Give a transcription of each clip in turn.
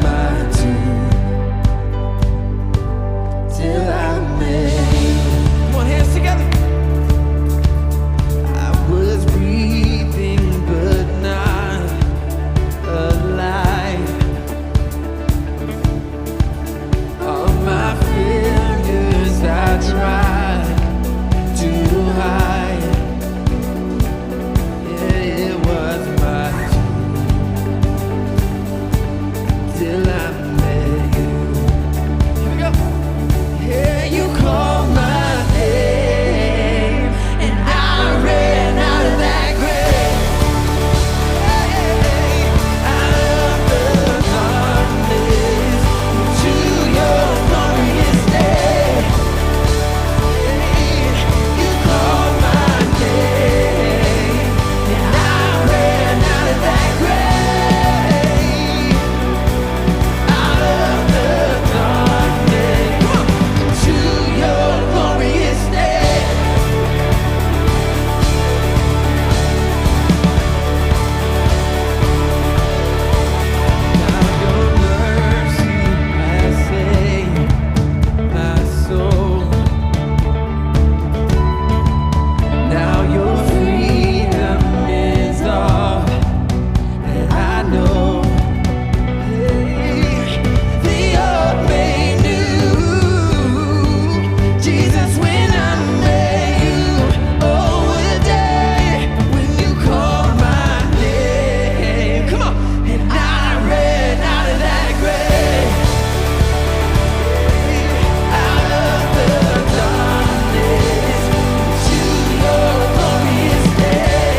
my tomb till I made. One hands together. I was breathing but not alive. All my failures I tried to hide. Yeah, it was my till I met you. Here we go. Yeah, you called my name, and I ran out of that grave. Hey, out of the darkness to your glorious day. Hey, you called my name, and I ran out of that grave. Out of the darkness to your glorious day. Now your mercy has saved my soul. Now your freedom is all that I know. The old made new, Jesus, when I met you. Oh, a day when you called my name. Come on, and I ran out of that grave. Out of the darkness to your glorious day.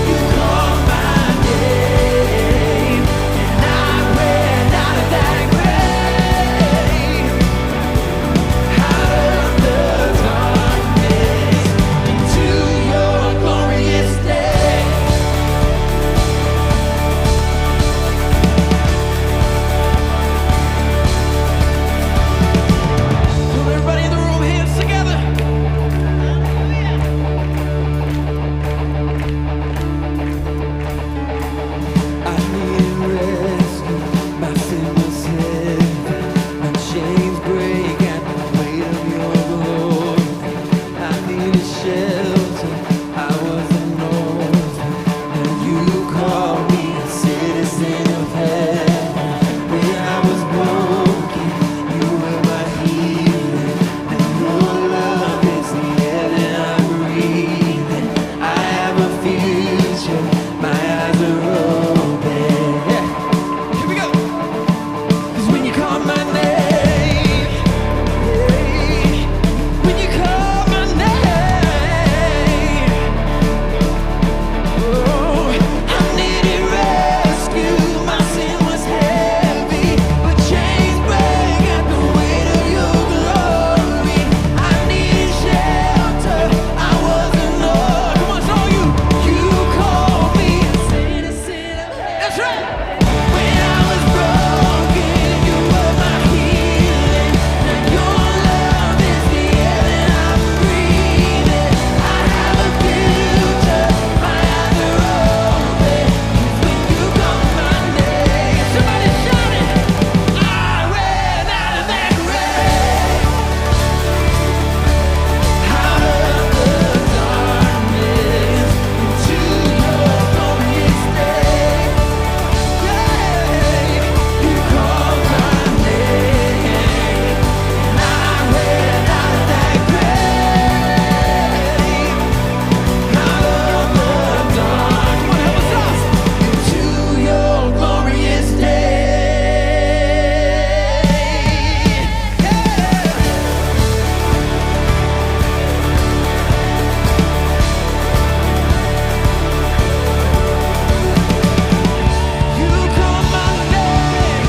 You called my name, and I ran out of that grave. Out of the darkness to your glorious day. Come, everybody in the room, hands together. I need rescue, my sin was heavy, my chains break at the weight of your glory. I needed shelter, I was an orphan, and you called me a citizen of heaven. When I was broken, you were my healing, and your love is the air that I'm breathing. I have a future, my eyes are open. Yeah. Here we go. 'Cause when you call my name, yeah, when you call my name, oh, I needed rescue. My sin was heavy, but chains break at the weight of your glory. I needed shelter, I wasn't Lord. Come on, so you called me a citizen of heaven. That's right. When I was broken, you were my healing, and your love is the air that I'm breathing. I have a future, my eyes are open. 'Cause when you call my name, somebody shout it. I ran out of that grave. Out of the darkness into your glorious day. Yeah, you called my name, and I ran out of that grave. Out of the dark, come on, help us out. Into your glorious day. You call my name,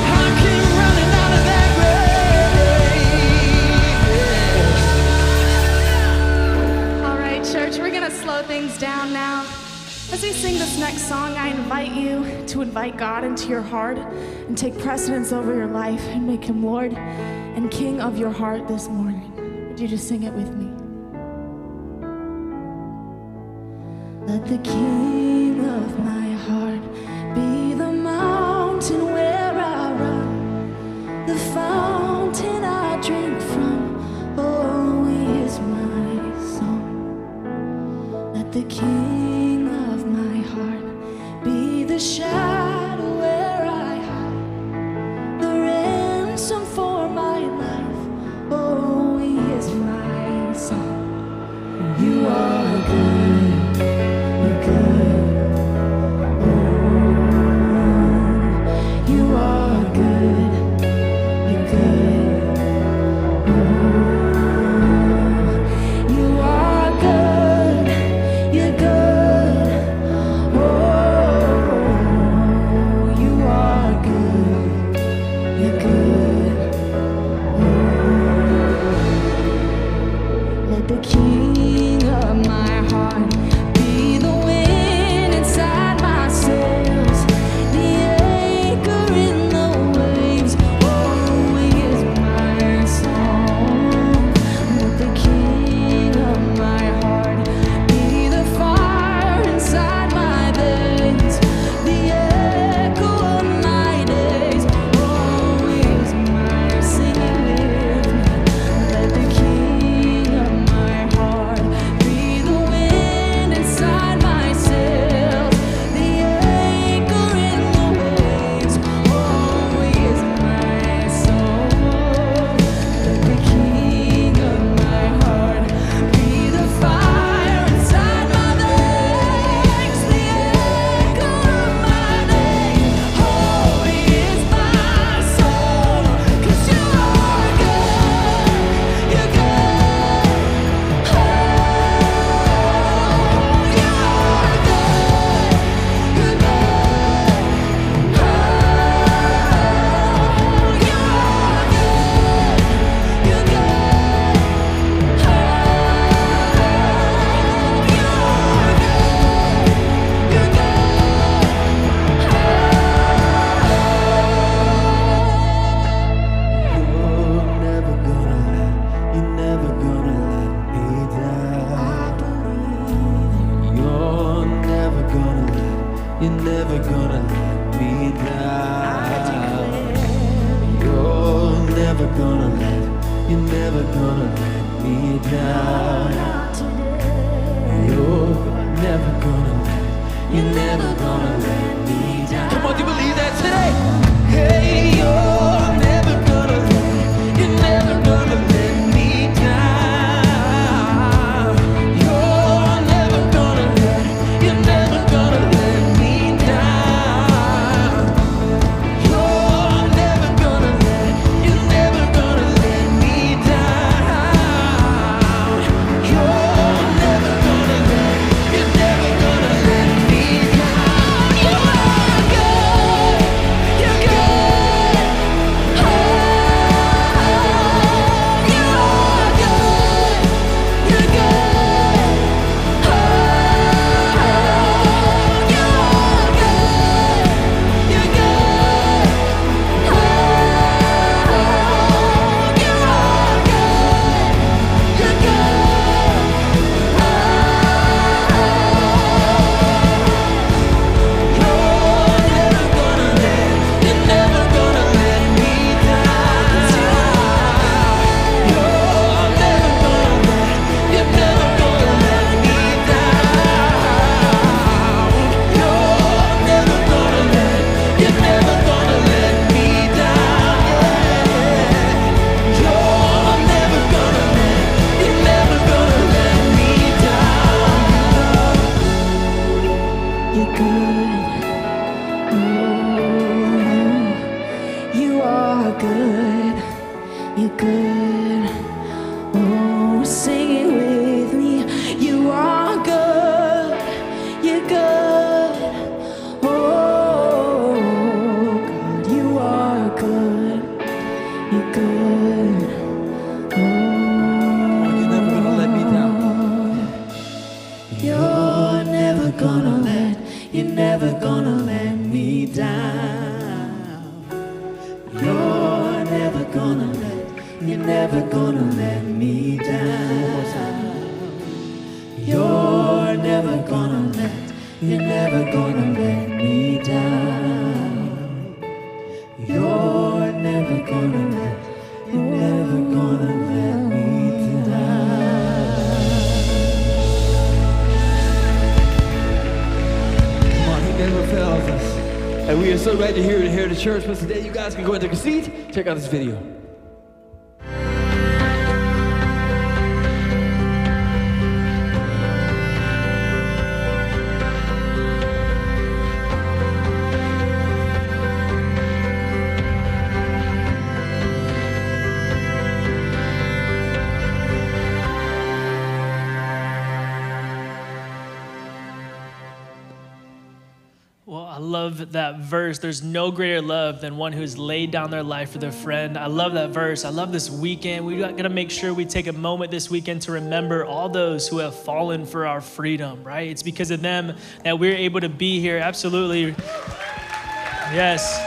I came running out of that grave. All right, church, we're going to slow things down now. As we sing this next song, I invite you to invite God into your heart and take precedence over your life and make him Lord and King of your heart this morning. Would you just sing it with me? Let the King of my heart be the You're never gonna let me down. You're never gonna let me down. Come on, do you believe that today? Hey, you're never gonna let me down. You're never gonna let me down. You're never gonna let me down. You're never gonna let me down. You are good. You're good. Oh, you are good. You're good. Oh, you are good. You're good. Oh, you are good. You're You're never gonna let me down. You're never gonna let me down. You're never gonna let me down. You're never gonna let me down. You're good. You are good, you're good. Oh, sing it with me. You are good, you're good. Oh, God, you are good, you're good. Oh, you're never gonna let me down. You're never gonna let me down. You're never gonna let me down. You're never gonna let me down. You're never gonna let me down. Come on, he never fails us. And we are so glad you're here to Heritage Church. But today you guys can go into conceit. Check out this video. Well, I love that verse. There's no greater love than one who's laid down their life for their friend. I love that verse. I love this weekend. We got to make sure we take a moment this weekend to remember all those who have fallen for our freedom, right? It's because of them that we're able to be here. Absolutely. Yes.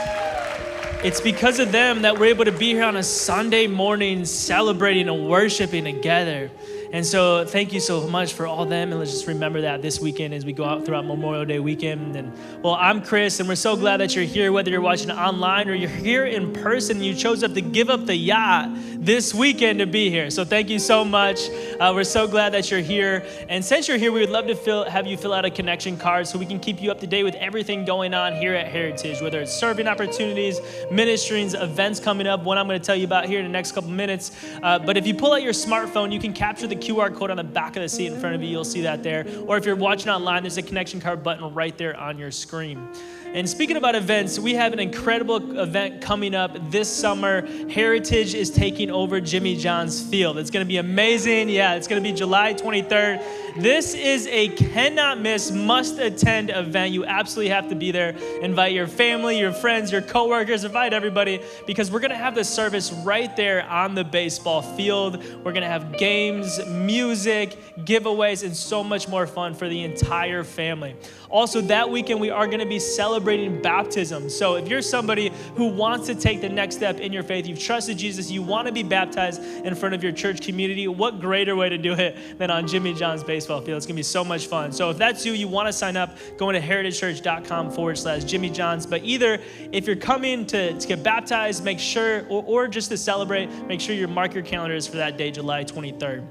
It's because of them that we're able to be here on a Sunday morning celebrating and worshiping together. And so thank you so much for all them. And let's just remember that this weekend as we go out throughout Memorial Day weekend. And well, I'm Chris, and we're so glad that you're here, whether you're watching online or you're here in person. You chose up to give up the yacht this weekend to be here. So thank you so much. We're so glad that you're here. And since you're here, we would love to have you fill out a connection card so we can keep you up to date with everything going on here at Heritage, whether it's serving opportunities, ministries, events coming up, one I'm going to tell you about here in the next couple minutes. But if you pull out your smartphone, you can capture the QR code on the back of the seat in front of you. You'll see that there. Or if you're watching online, there's a connection card button right there on your screen. And speaking about events, we have an incredible event coming up this summer. Heritage is taking over Jimmy John's Field. It's going to be amazing. Yeah, it's going to be July 23rd. This is a cannot miss, must attend event. You absolutely have to be there. Invite your family, your friends, your coworkers, invite everybody, because we're going to have the service right there on the baseball field. We're going to have games, music, giveaways, and so much more fun for the entire family. Also, that weekend, we are going to be celebrating celebrating baptism. So if you're somebody who wants to take the next step in your faith, you've trusted Jesus, you want to be baptized in front of your church community, what greater way to do it than on Jimmy John's baseball field? It's going to be so much fun. So if that's you want to sign up, go into heritagechurch.com/Jimmy John's. But either if you're coming to get baptized, make sure, or just to celebrate, make sure you mark your calendars for that day, July 23rd.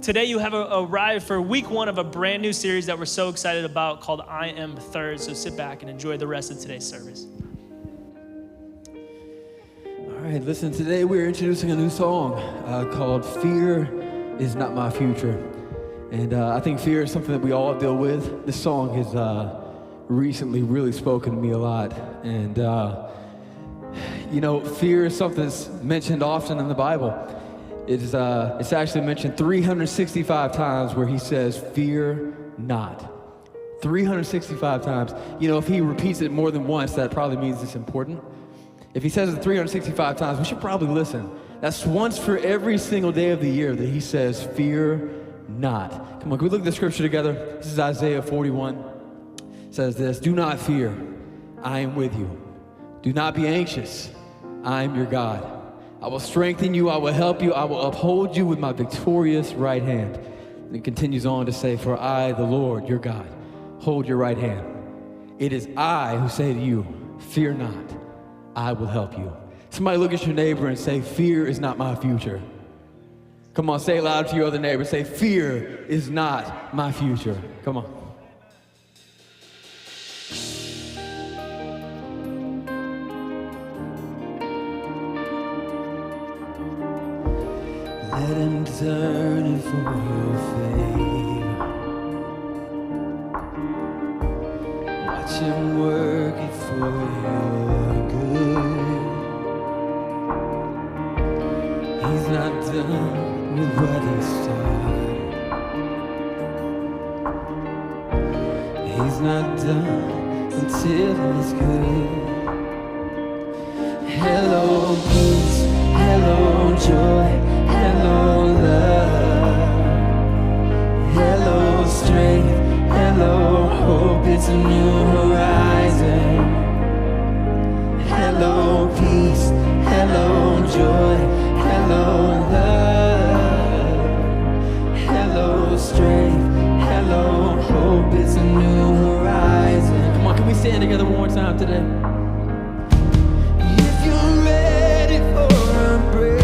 Today you have arrived for week 1 of a brand new series that we're so excited about called I Am Third. So sit back and enjoy the rest of today's service. All right, listen, today we're introducing a new song called Fear Is Not My Future. And I think fear is something that we all deal with. This song has recently really spoken to me a lot. And, fear is something that's mentioned often in the Bible. It's actually mentioned 365 times where he says, fear not. 365 times. If he repeats it more than once, that probably means it's important. If he says it 365 times, we should probably listen. That's once for every single day of the year that he says, fear not. Come on, can we look at the scripture together? This is Isaiah 41. It says this, do not fear, I am with you. Do not be anxious, I am your God. I will strengthen you, I will help you, I will uphold you with my victorious right hand. And it continues on to say, for I, the Lord, your God, hold your right hand. It is I who say to you, fear not, I will help you. Somebody look at your neighbor and say, fear is not my future. Come on, say it loud to your other neighbor. Say, fear is not my future. Come on. Let him turn it for your favor. Watch him work it for your good. He's not done with what he started. He's not done until it's good. Hello peace, hello joy. Hello love, hello strength, hello hope, it's a new horizon. Hello peace, hello joy, hello love, hello strength, hello hope, it's a new horizon. Come on, can we stand together one more time today? If you're ready for a break,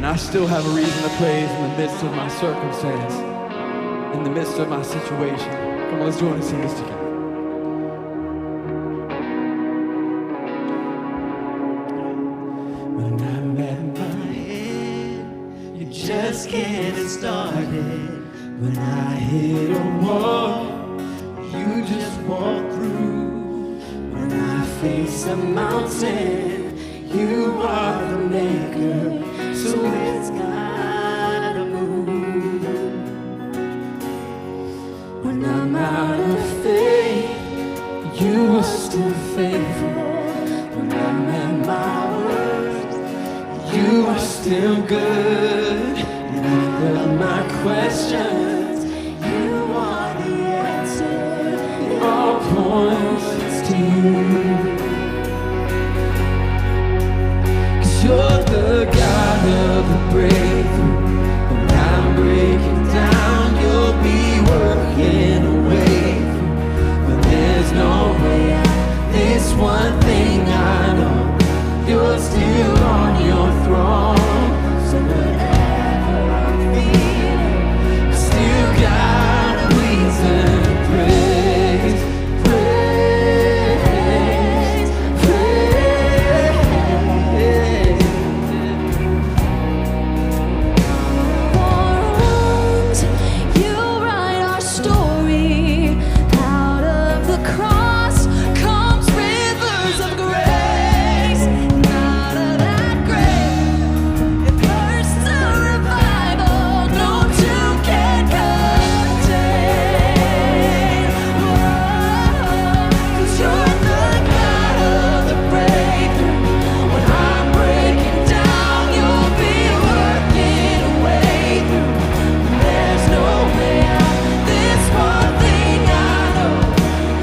I still have a reason to praise in the midst of my circumstance, in the midst of my situation. Come on, let's join and sing this together. When I'm at my head, you just getting started. When I hit a wall, you just walk through. When I face a mountain, you are the maker, so it's gotta move. When I'm out of faith, you are still faithful. When I'm at my worst, you are still good. And all of my questions, you are the answer. It all points to you. You're the God of the breakthrough. When I'm breaking down, you'll be working a way through. When there's no way out, this one thing I know, you're still on your throne. So whatever I'm feeling, I still got a reason to praise, praise, praise. Wounds, you write our story. Out of the cross comes rivers of grace. And out of that grave, it bursts a revival no tomb can contain. Whoa, 'cause you're the God of the breakthrough. When I'm breaking down, you'll be working a way through. There's no way out. This one thing I know,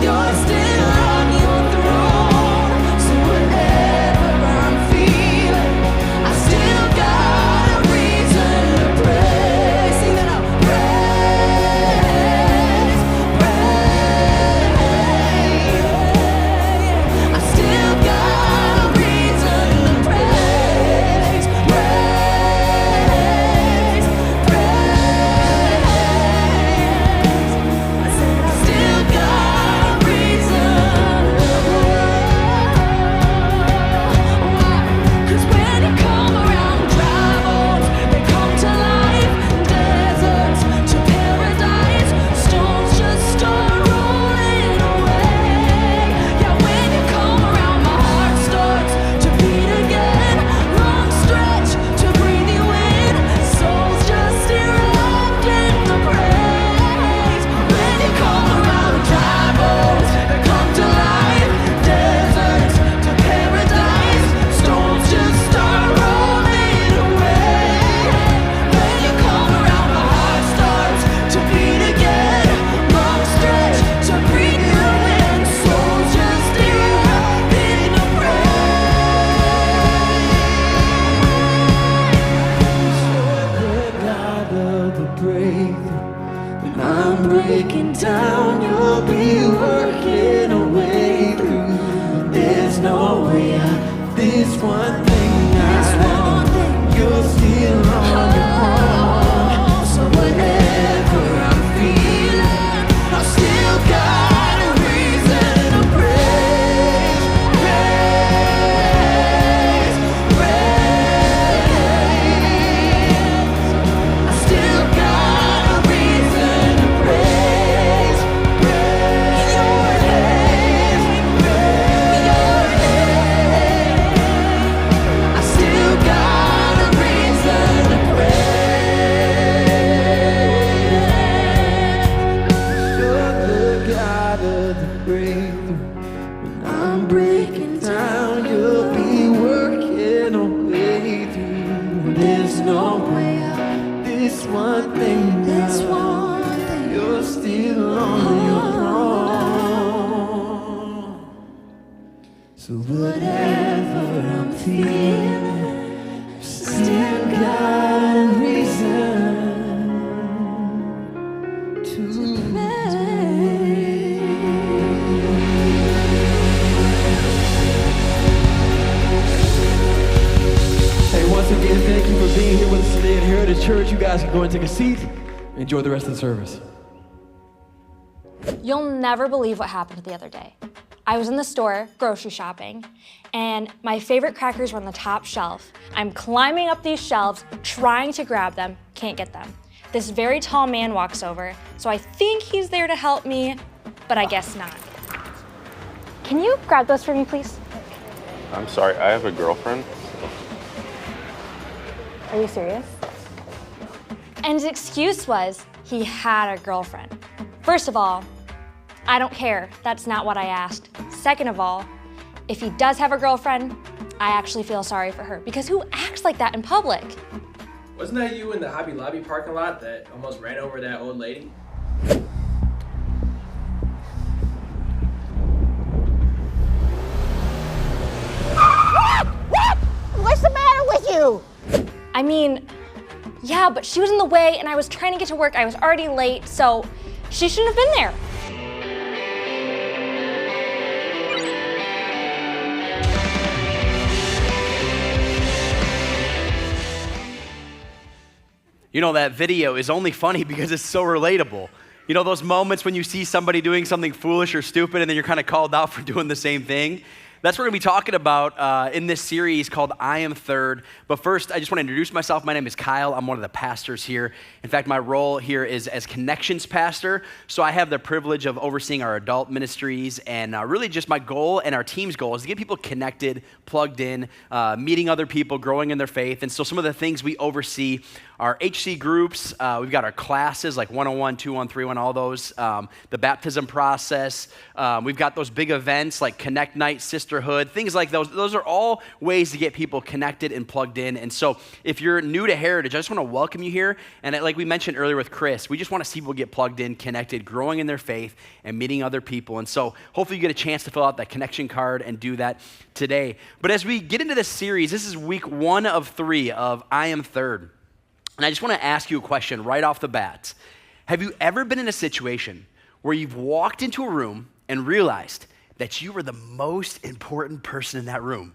you're still on your throne. So whatever I'm feeling, I still got a reason to praise. Sing that out. Praise, praise. I still got a reason to praise, praise, praise. I said I still got a reason to praise. 'Cause when you come around dry bones, they come to life. Deserts to paradise, stones just start rolling away. Yeah, when you come around, my heart starts to beat again. Long stretch to breathe you in, souls just erupt into praise. When you come around dry bones, they come to life. Deserts to paradise, stones just start rolling away. When you come around, my heart starts to beat again. Long stretch to breathe you in, souls just erupt into The God of the breakthrough. When I'm breaking down, you'll be working a way through. There's no way out. This one thing I know, you're still on your throne. So whatever I'm feeling, I still got a reason to praise, praise, praise. I still got a reason to praise, praise your name, praise your name. I still got a reason to praise. You're the God of the breakthrough. When I'm breaking down, you'll be working a way through. There's no way out. This one thing I know, you're still on your throne. So whatever I'm feeling, still got a reason to Hey, once again, thank you for being here with church. You guys can go and take a seat. Enjoy the rest of the service. You'll never believe what happened the other day. I was in the store grocery shopping, and my favorite crackers were on the top shelf. I'm climbing up these shelves, trying to grab them, can't get them. This very tall man walks over, so I think he's there to help me, but I guess not. Can you grab those for me, please? I'm sorry, I have a girlfriend. Are you serious? And his excuse was he had a girlfriend. First of all, I don't care. That's not what I asked. Second of all, if he does have a girlfriend, I actually feel sorry for her, because who acts like that in public? Wasn't that you in the Hobby Lobby parking lot that almost ran over that old lady? What's the matter with you? I mean, yeah, but she was in the way and I was trying to get to work. I was already late, so she shouldn't have been there. You know, that video is only funny because it's so relatable. You know, those moments when you see somebody doing something foolish or stupid and then you're kind of called out for doing the same thing? That's what we're going to be talking about in this series called I Am Third. But first, I just want to introduce myself. My name is Kyle. I'm one of the pastors here. In fact, my role here is as connections pastor. So I have the privilege of overseeing our adult ministries. And really just my goal and our team's goal is to get people connected, plugged in, meeting other people, growing in their faith. And so some of the things we oversee are HC groups. We've got our classes like 101, 201, 301, all those. The baptism process. We've got those big events like Connect Night, Sisterhood, things like those. Those are all ways to get people connected and plugged in. And so if you're new to Heritage, I just want to welcome you here. And like we mentioned earlier with Chris, we just want to see people get plugged in, connected, growing in their faith, and meeting other people. And so hopefully you get a chance to fill out that connection card and do that today. But as we get into this series, this is week 1 of 3 of I Am Third. And I just want to ask you a question right off the bat. Have you ever been in a situation where you've walked into a room and realized that you were the most important person in that room?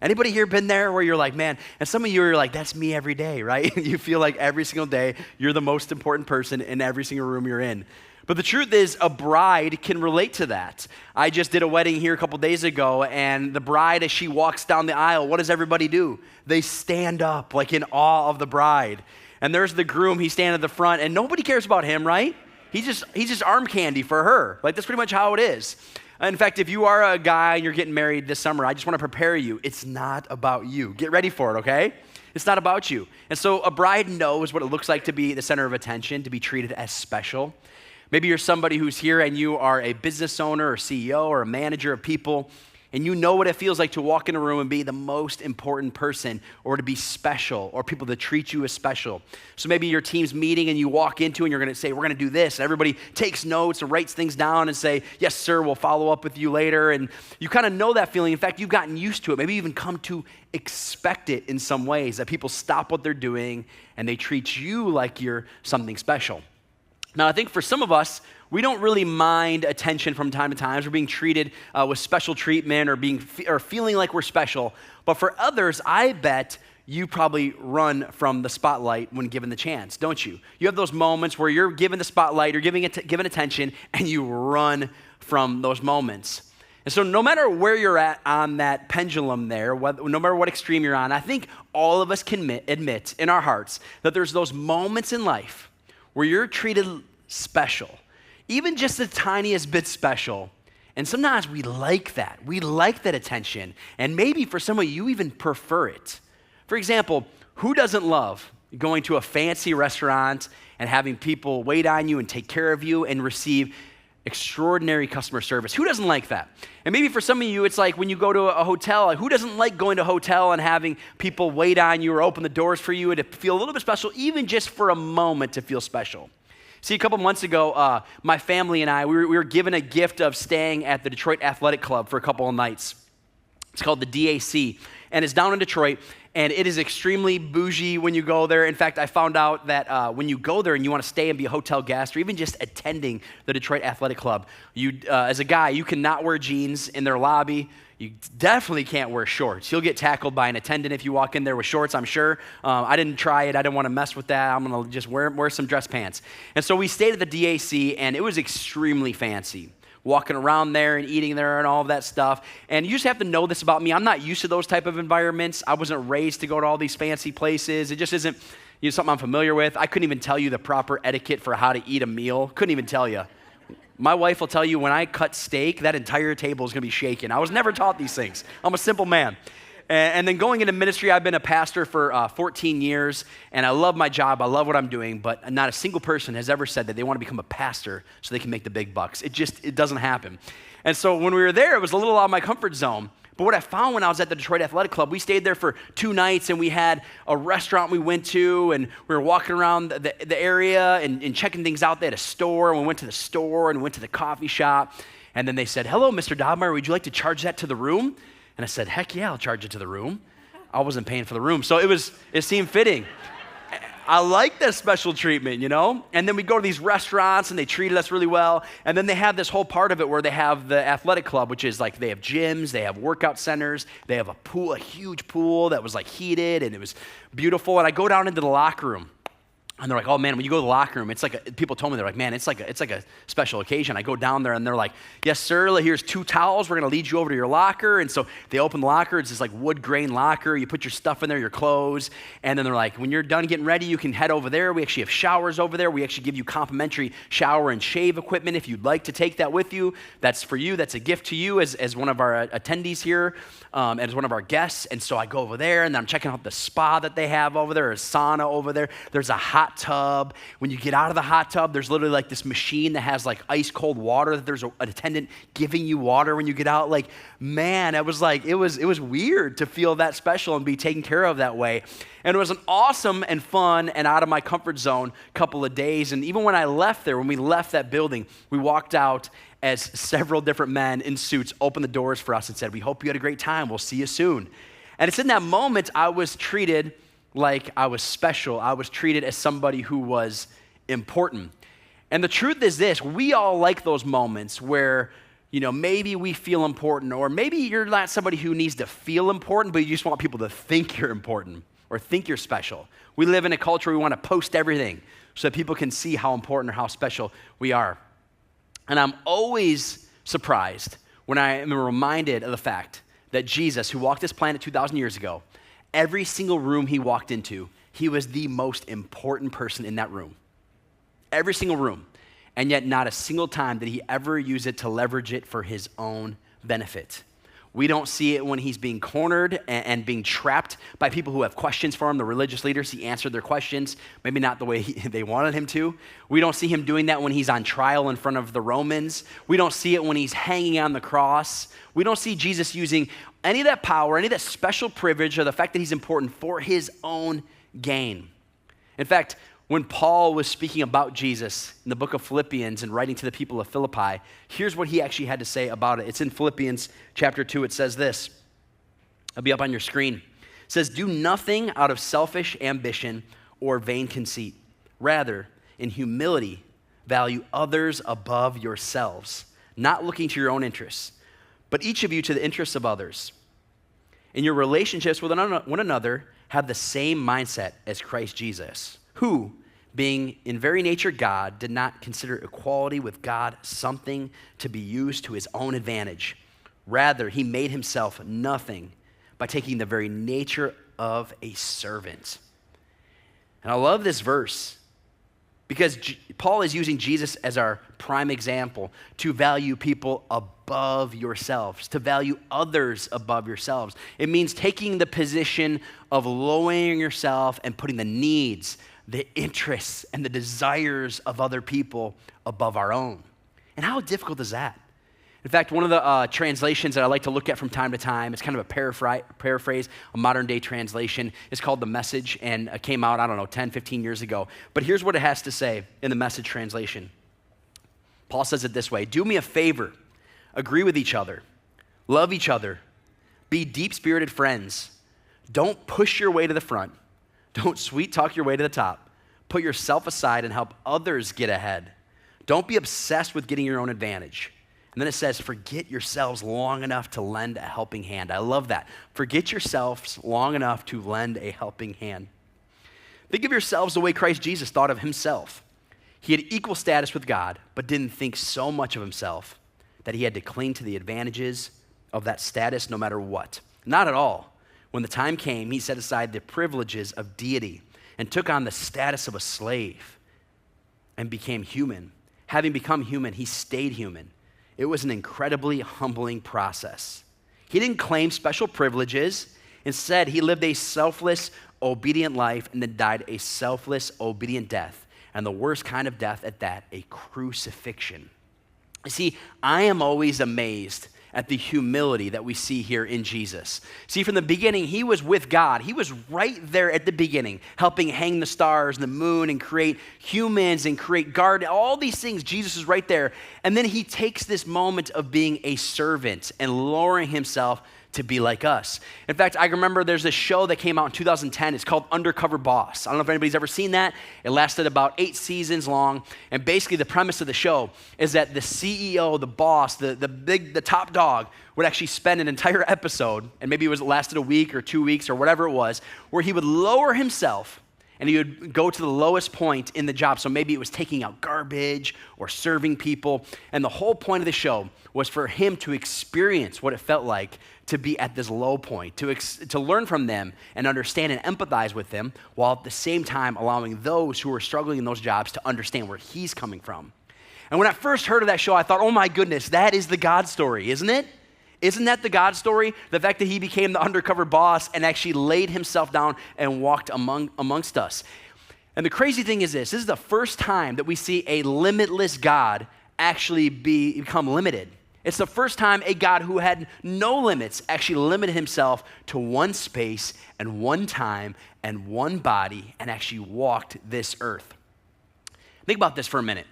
Anybody here been there where you're like, man, and some of you are like, that's me every day, right? You feel like every single day you're the most important person in every single room you're in. But the truth is, a bride can relate to that. I just did a wedding here a couple days ago, and the bride, as she walks down the aisle, what does everybody do? They stand up, like in awe of the bride. And there's the groom, he's standing at the front, and nobody cares about him, right? He's just arm candy for her. Like, that's pretty much how it is. In fact, if you are a guy and you're getting married this summer, I just want to prepare you. It's not about you. Get ready for it, okay? It's not about you. And so a bride knows what it looks like to be the center of attention, to be treated as special. Maybe you're somebody who's here and you are a business owner or CEO or a manager of people, and you know what it feels like to walk in a room and be the most important person, or to be special, or people to treat you as special. So maybe your team's meeting and you walk into and you're going to say, we're going to do this. And everybody takes notes and writes things down and say, yes, sir, we'll follow up with you later. And you kind of know that feeling. In fact, you've gotten used to it. Maybe even come to expect it in some ways, that people stop what they're doing and they treat you like you're something special. Now, I think for some of us, we don't really mind attention from time to time. We're being treated with special treatment or feeling like we're special. But for others, I bet you probably run from the spotlight when given the chance, don't you? You have those moments where you're given the spotlight, you're given attention, and you run from those moments. And so no matter where you're at on that pendulum there, no matter what extreme you're on, I think all of us can admit in our hearts that there's those moments in life where you're treated special, even just the tiniest bit special. And sometimes we like that. We like that attention. And maybe for some of you even prefer it. For example, who doesn't love going to a fancy restaurant and having people wait on you and take care of you and receive extraordinary customer service? Who doesn't like that? And maybe for some of you, it's like when you go to a hotel, like who doesn't like going to a hotel and having people wait on you or open the doors for you and to feel a little bit special, even just for a moment to feel special? See, a couple months ago, my family and I, we were given a gift of staying at the Detroit Athletic Club for a couple of nights. It's called the DAC, and it's down in Detroit, and it is extremely bougie when you go there. In fact, I found out that when you go there and you want to stay and be a hotel guest or even just attending the Detroit Athletic Club, you, as a guy, you cannot wear jeans in their lobby. You definitely can't wear shorts. You'll get tackled by an attendant if you walk in there with shorts, I'm sure. I didn't try it. I didn't want to mess with that. I'm going to just wear some dress pants. And so we stayed at the DAC, and it was extremely fancy. Walking around there and eating there and all of that stuff. And you just have to know this about me. I'm not used to those type of environments. I wasn't raised to go to all these fancy places. It just isn't something I'm familiar with. I couldn't even tell you the proper etiquette for how to eat a meal. Couldn't even tell you. My wife will tell you when I cut steak, that entire table is going to be shaking. I was never taught these things. I'm a simple man. And then going into ministry, I've been a pastor for 14 years, and I love my job. I love what I'm doing, but not a single person has ever said that they want to become a pastor so they can make the big bucks. It doesn't happen. And so when we were there, it was a little out of my comfort zone. But what I found when I was at the Detroit Athletic Club, we stayed there for 2 nights, and we had a restaurant we went to, and we were walking around the area and checking things out. They had a store, and we went to the store and went to the coffee shop. And then they said, "Hello, Mr. Daubenmeyer, would you like to charge that to the room?" And I said, "Heck yeah, I'll charge it to the room." I wasn't paying for the room, so it seemed fitting. I like that special treatment, you know? And then we go to these restaurants, and they treated us really well. And then they have this whole part of it where they have the athletic club, which is like they have gyms, they have workout centers, they have a pool, a huge pool that was like heated, and it was beautiful. And I go down into the locker room. And they're like, "Oh man, when you go to the locker room, it's like people told me, they're like, man, it's like a special occasion." I go down there and they're like, "Yes, sir, here's 2 towels. We're gonna lead you over to your locker." And so they open the locker. It's this like wood grain locker. You put your stuff in there, your clothes. And then they're like, "When you're done getting ready, you can head over there. We actually have showers over there. We actually give you complimentary shower and shave equipment if you'd like to take that with you. That's for you. That's a gift to you as one of our attendees here, and as one of our guests." And so I go over there, and then I'm checking out the spa that they have over there, a sauna over there. There's a hot tub. When you get out of the hot tub, there's literally like this machine that has like ice cold water. There's an attendant giving you water when you get out. Like, man, it was weird to feel that special and be taken care of that way. And it was an awesome and fun and out of my comfort zone couple of days. And even when I left there, when we left that building, we walked out as several different men in suits opened the doors for us and said, "We hope you had a great time. We'll see you soon." And it's in that moment I was treated like I was special. I was treated as somebody who was important. And the truth is this, we all like those moments where, maybe we feel important, or maybe you're not somebody who needs to feel important, but you just want people to think you're important or think you're special. We live in a culture where we want to post everything so that people can see how important or how special we are. And I'm always surprised when I am reminded of the fact that Jesus, who walked this planet 2,000 years ago, every single room he walked into, he was the most important person in that room. Every single room. And yet not a single time did he ever use it to leverage it for his own benefit. We don't see it when he's being cornered and being trapped by people who have questions for him, the religious leaders. He answered their questions, maybe not the way they wanted him to. We don't see him doing that when he's on trial in front of the Romans. We don't see it when he's hanging on the cross. We don't see Jesus using any of that power, any of that special privilege, or the fact that he's important for his own gain. In fact, when Paul was speaking about Jesus in the book of Philippians and writing to the people of Philippi, here's what he actually had to say about it. It's in Philippians chapter 2. It says this. It'll be up on your screen. It says, "Do nothing out of selfish ambition or vain conceit. Rather, in humility, value others above yourselves, not looking to your own interests, but each of you to the interests of others. In your relationships with one another, have the same mindset as Christ Jesus, who, being in very nature God, did not consider equality with God something to be used to his own advantage. Rather, he made himself nothing by taking the very nature of a servant." And I love this verse because Paul is using Jesus as our prime example to value people above yourselves, to value others above yourselves. It means taking the position of lowering yourself and putting the needs, the interests, and the desires of other people above our own. And how difficult is that? In fact, one of the translations that I like to look at from time to time, it's kind of a paraphrase, a modern day translation. It's called The Message, and it came out, 10, 15 years ago. But here's what it has to say in the Message translation. Paul says it this way: "Do me a favor, agree with each other, love each other, Be deep-spirited friends. Don't push your way to the front. Don't sweet-talk your way to the top. Put yourself aside and help others get ahead. Don't be obsessed with getting your own advantage. And then it says, forget yourselves long enough to lend a helping hand. I love that. Forget yourselves long enough to lend a helping hand. Think of yourselves the way Christ Jesus thought of himself. He had equal status with God, but didn't think so much of himself that he had to cling to the advantages of that status no matter what. Not at all. When the time came, he set aside the privileges of deity and took on the status of a slave and became human. Having become human, he stayed human. It was an incredibly humbling process. He didn't claim special privileges. Instead, he lived a selfless, obedient life and then died a selfless, obedient death. And the worst kind of death at that, a crucifixion. You see, I am always amazed at the humility that we see here in Jesus. See, from the beginning, he was with God. He was right there at the beginning, helping hang the stars and the moon and create humans and create garden, all these things. Jesus is right there. And then he takes this moment of being a servant and lowering himself to be like us. In fact, I remember there's this show that came out in 2010. It's called Undercover Boss. I don't know if anybody's ever seen that. It lasted about 8 seasons long. And basically the premise of the show is that the CEO, the boss, the top dog would actually spend an entire episode, and maybe it lasted a week or 2 weeks or whatever it was, where he would lower himself and he would go to the lowest point in the job. So maybe it was taking out garbage or serving people. And the whole point of the show was for him to experience what it felt like to be at this low point, to learn from them and understand and empathize with them, while at the same time allowing those who are struggling in those jobs to understand where he's coming from. And when I first heard of that show, I thought, oh my goodness, that is the God story, isn't it? Isn't that the God story? The fact that he became the undercover boss and actually laid himself down and walked amongst us. And the crazy thing is this is the first time that we see a limitless God actually become limited. It's the first time a God who had no limits actually limited himself to one space and one time and one body and actually walked this earth. Think about this for a minute.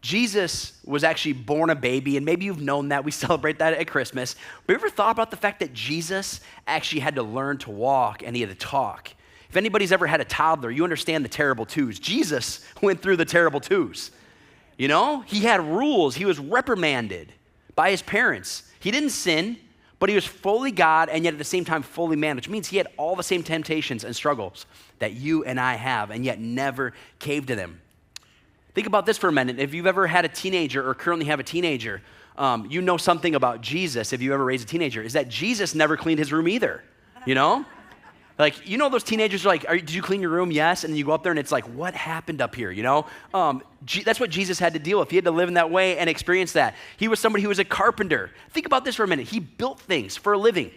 Jesus was actually born a baby, and maybe you've known that. We celebrate that at Christmas. But you ever thought about the fact that Jesus actually had to learn to walk and he had to talk? If anybody's ever had a toddler, you understand the terrible twos. Jesus went through the terrible twos. You know, he had rules. He was reprimanded by his parents. He didn't sin, but he was fully God and yet at the same time fully man, which means he had all the same temptations and struggles that you and I have and yet never caved to them. Think about this for a minute. If you've ever had a teenager or currently have a teenager, you know something about Jesus, if you ever raised a teenager, is that Jesus never cleaned his room either, you know? Like, you know those teenagers are like, did you clean your room? Yes. And then you go up there and it's like, what happened up here, you know? That's what Jesus had to deal with. He had to live in that way and experience that. He was somebody who was a carpenter. Think about this for a minute. He built things for a living.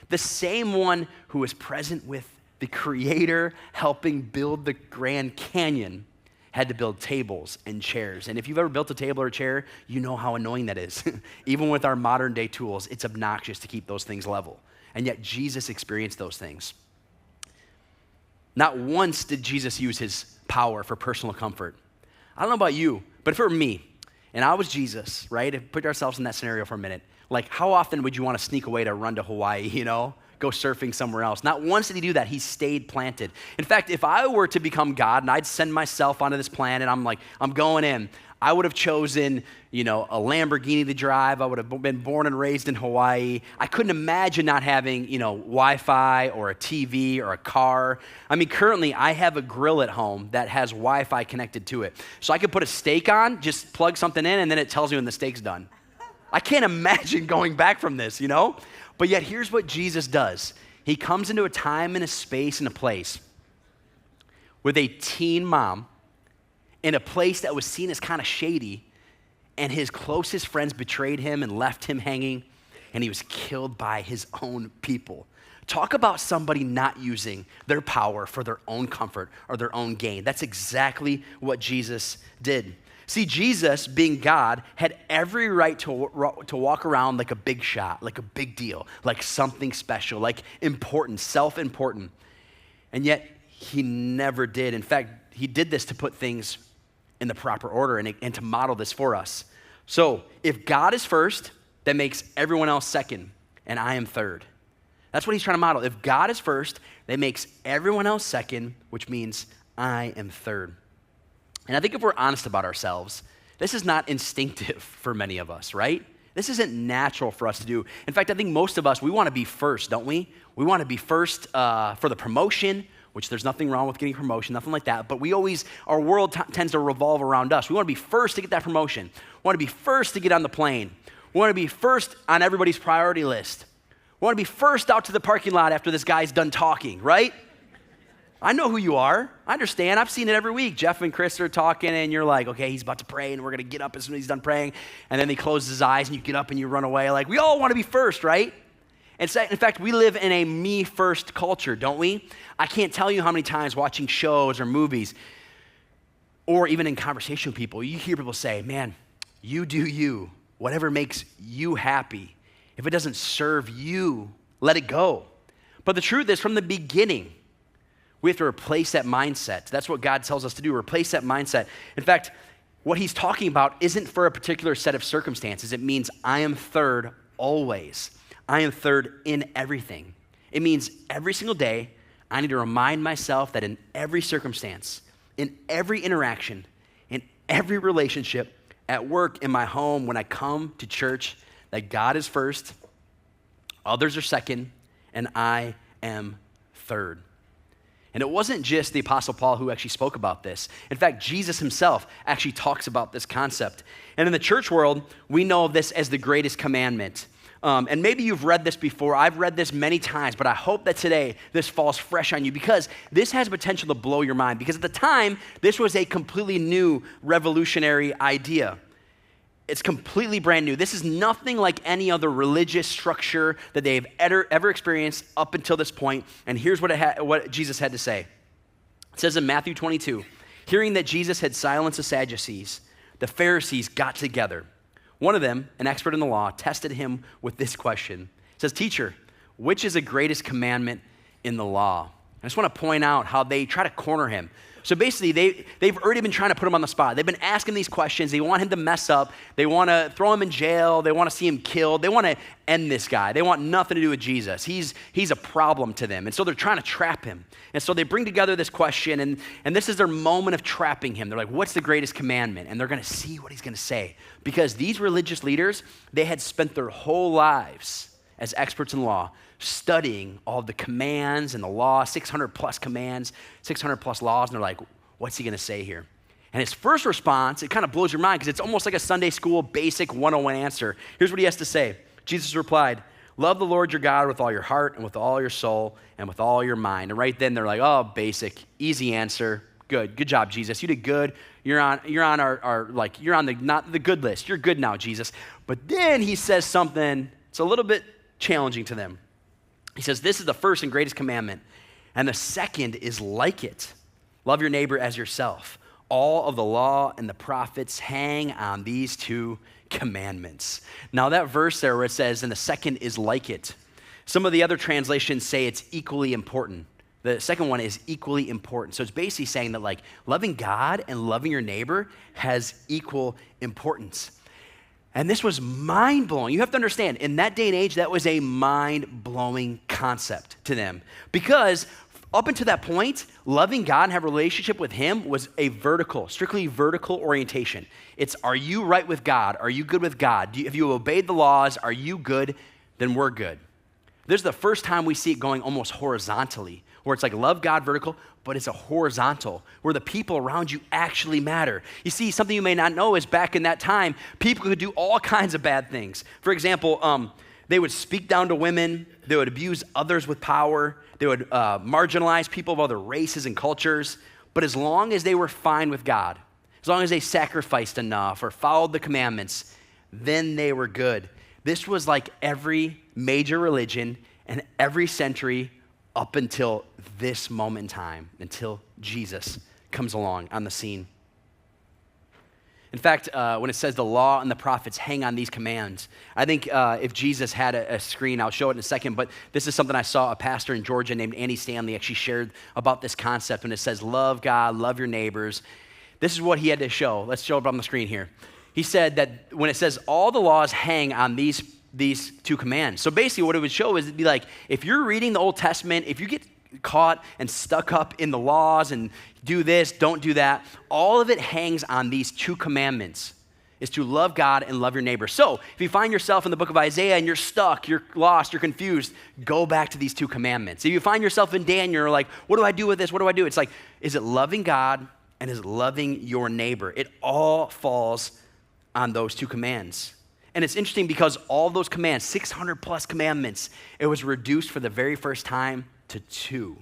The same one who was present with the Creator helping build the Grand Canyon had to build tables and chairs. And if you've ever built a table or a chair, you know how annoying that is. Even with our modern day tools, it's obnoxious to keep those things level. And yet Jesus experienced those things. Not once did Jesus use his power for personal comfort. I don't know about you, but for me, and I was Jesus, right? Put ourselves in that scenario for a minute. Like, how often would you want to sneak away to run to Hawaii, you know? Go surfing somewhere else. Not once did he do that. He stayed planted. In fact, if I were to become God and I'd send myself onto this planet, I'm going in, I would have chosen, you know, a Lamborghini to drive. I would have been born and raised in Hawaii. I couldn't imagine not having, you know, Wi-Fi or a TV or a car. I mean, currently I have a grill at home that has Wi-Fi connected to it. So I could put a steak on, just plug something in, and then it tells me when the steak's done. I can't imagine going back from this, you know? But yet here's what Jesus does. He comes into a time and a space and a place with a teen mom in a place that was seen as kind of shady, and his closest friends betrayed him and left him hanging, and he was killed by his own people. Talk about somebody not using their power for their own comfort or their own gain. That's exactly what Jesus did. See, Jesus, being God, had every right to walk around like a big shot, like a big deal, like something special, like important, self-important. And yet, he never did. In fact, he did this to put things in the proper order and to model this for us. So, if God is first, that makes everyone else second, and I am third. That's what he's trying to model. If God is first, that makes everyone else second, which means I am third. And I think if we're honest about ourselves, this is not instinctive for many of us, right? This isn't natural for us to do. In fact, I think most of us, we want to be first, don't we? We want to be first for the promotion, which there's nothing wrong with getting promotion, nothing like that. But our world tends to revolve around us. We want to be first to get that promotion. We want to be first to get on the plane. We want to be first on everybody's priority list. We want to be first out to the parking lot after this guy's done talking, right? I know who you are. I understand. I've seen it every week. Jeff and Chris are talking, and you're like, okay, he's about to pray, and we're going to get up as soon as he's done praying. And then he closes his eyes, and you get up and you run away. Like, we all want to be first, right? And so, in fact, we live in a me-first culture, don't we? I can't tell you how many times watching shows or movies, or even in conversation with people, you hear people say, man, you do you. Whatever makes you happy. If it doesn't serve you, let it go. But the truth is, from the beginning, we have to replace that mindset. That's what God tells us to do, replace that mindset. In fact, what he's talking about isn't for a particular set of circumstances. It means I am third always. I am third in everything. It means every single day, I need to remind myself that in every circumstance, in every interaction, in every relationship, at work, in my home, when I come to church, that God is first, others are second, and I am third. And it wasn't just the Apostle Paul who actually spoke about this. In fact, Jesus himself actually talks about this concept. And in the church world, we know of this as the greatest commandment. And maybe you've read this before. I've read this many times, but I hope that today this falls fresh on you because this has potential to blow your mind. Because at the time, this was a completely new revolutionary idea. It's completely brand new. This is nothing like any other religious structure that they've ever experienced up until this point. And here's what Jesus had to say. It says in Matthew 22, hearing that Jesus had silenced the Sadducees, the Pharisees got together. One of them, an expert in the law, tested him with this question. It says, teacher, which is the greatest commandment in the law? I just want to point out how they try to corner him. So basically, they've already been trying to put him on the spot. They've been asking these questions. They want him to mess up. They want to throw him in jail. They want to see him killed. They want to end this guy. They want nothing to do with Jesus. He's a problem to them. And so they're trying to trap him. And so they bring together this question, and this is their moment of trapping him. They're like, what's the greatest commandment? And they're going to see what he's going to say. Because these religious leaders, they had spent their whole lives as experts in law studying all the commands and the law, 600 plus commands, 600 plus laws, and they're like, what's he gonna say here? And his first response, it kind of blows your mind because it's almost like a Sunday school basic 101 answer. Here's what he has to say. Jesus replied, love the Lord your God with all your heart and with all your soul and with all your mind. And right then they're like, oh, basic, easy answer. Good job, Jesus. You did good. You're on the not the good list. You're good now, Jesus. But then he says something, it's a little bit challenging to them. He says, this is the first and greatest commandment, and the second is like it. Love your neighbor as yourself. All of the law and the prophets hang on these two commandments. Now that verse there where it says, and the second is like it, some of the other translations say it's equally important. The second one is equally important. So it's basically saying that like loving God and loving your neighbor has equal importance. And this was mind-blowing. You have to understand, in that day and age, that was a mind-blowing concept to them. Because up until that point, loving God and have a relationship with him was a strictly vertical orientation. It's, are you right with God? Are you good with God? Have you obeyed the laws? Are you good? Then we're good. This is the first time we see it going almost horizontally, where it's like love God vertical, but it's a horizontal, where the people around you actually matter. You see, something you may not know is back in that time, people could do all kinds of bad things. For example, they would speak down to women, they would abuse others with power, they would marginalize people of other races and cultures, but as long as they were fine with God, as long as they sacrificed enough or followed the commandments, then they were good. This was like every major religion and every century up until this moment in time, until Jesus comes along on the scene. In fact, when it says the law and the prophets hang on these commands, I think if Jesus had a screen, I'll show it in a second, but this is something I saw a pastor in Georgia named Andy Stanley actually shared about this concept when it says love God, love your neighbors. This is what he had to show. Let's show it on the screen here. He said that when it says all the laws hang on these these two commands. So basically what it would show is it'd be like, if you're reading the Old Testament, if you get caught and stuck up in the laws and do this, don't do that, all of it hangs on these two commandments, is to love God and love your neighbor. So if you find yourself in the book of Isaiah and you're stuck, you're lost, you're confused, go back to these two commandments. If you find yourself in Daniel, you're like, what do I do with this? What do I do? It's like, is it loving God and is it loving your neighbor? It all falls on those two commands. And it's interesting because all those commands, 600 plus commandments, it was reduced for the very first time to two,